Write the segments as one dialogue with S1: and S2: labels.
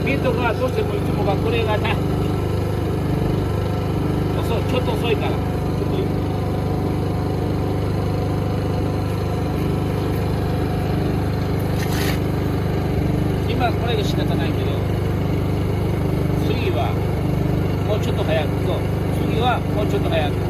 S1: ビートがどうしてもいつもがこれがね、遅い、ちょっと遅いから。ちょっと今これが仕方ないけど、次はもうちょっと早く、そう、次はもうちょっと早く。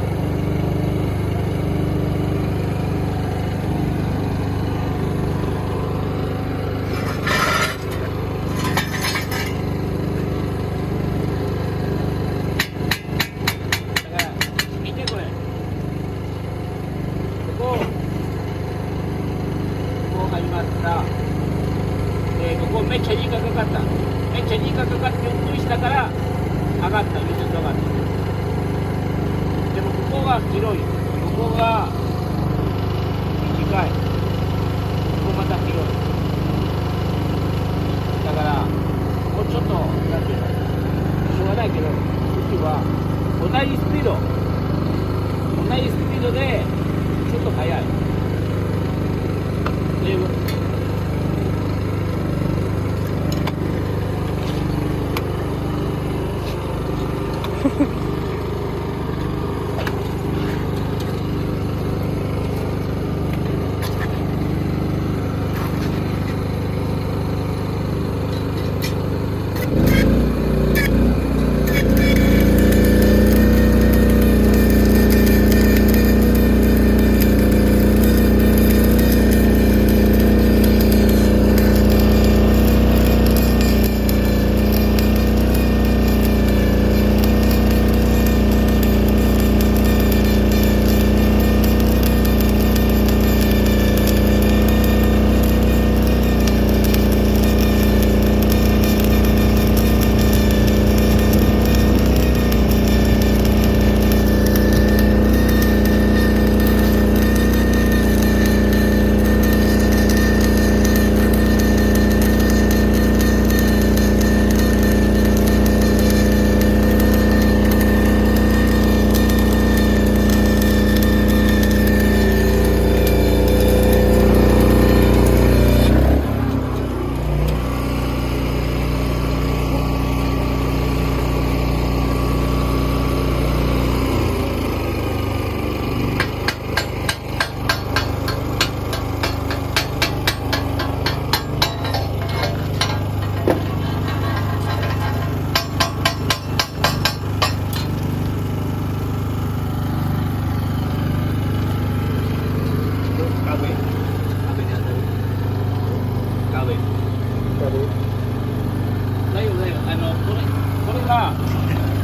S1: ここめっちゃ時間かかった。めっちゃ時間かかってゆっくりしたから上がった、技術上がった。でもここが広い。ここが短い。ここまた広い。だからもうちょっとなんていうかしょうがないけど、次は同じスピードでちょっと速い。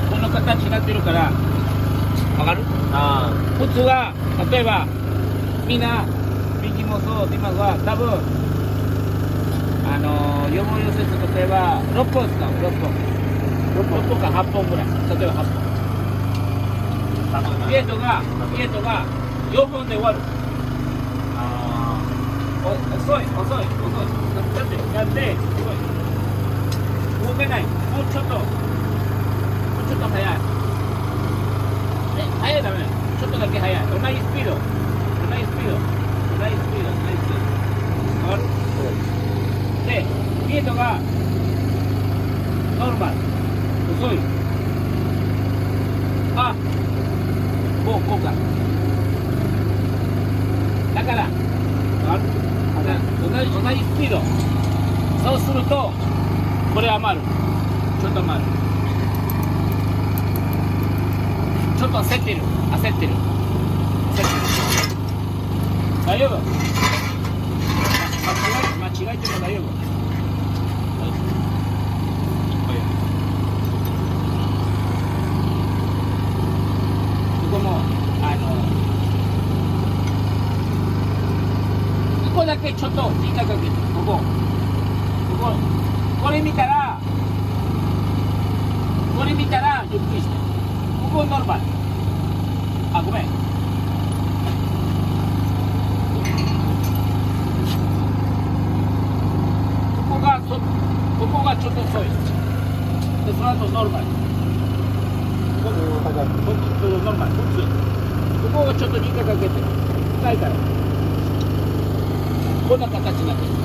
S1: この形になってるから、わかる？普通は例えばみんな右もそう今は多分予防溶接例えば6本使う。6本か8本ぐらい、例えば8本。ゲートが4本で終わる。遅い。だってやってすごい動けない。もうちょっと早い。早いダメ。ちょっとだけ早い。同じスピード。わかる？で、ゲートがノーマル。遅い。もうこうか。だから、わかる？同じスピード。そうすると、これ余る。ちょっと余る。ちょっと焦ってる。大丈夫？間違えても大丈夫。ここもここだけちょっと時間かけて、これ見たらゆっくりして。ここノルマル。ごめん。ここがちょっと遅い。で、その後ノルマル。ノルマル。ここがちょっと時間かけて。深いから。こんな形になってる。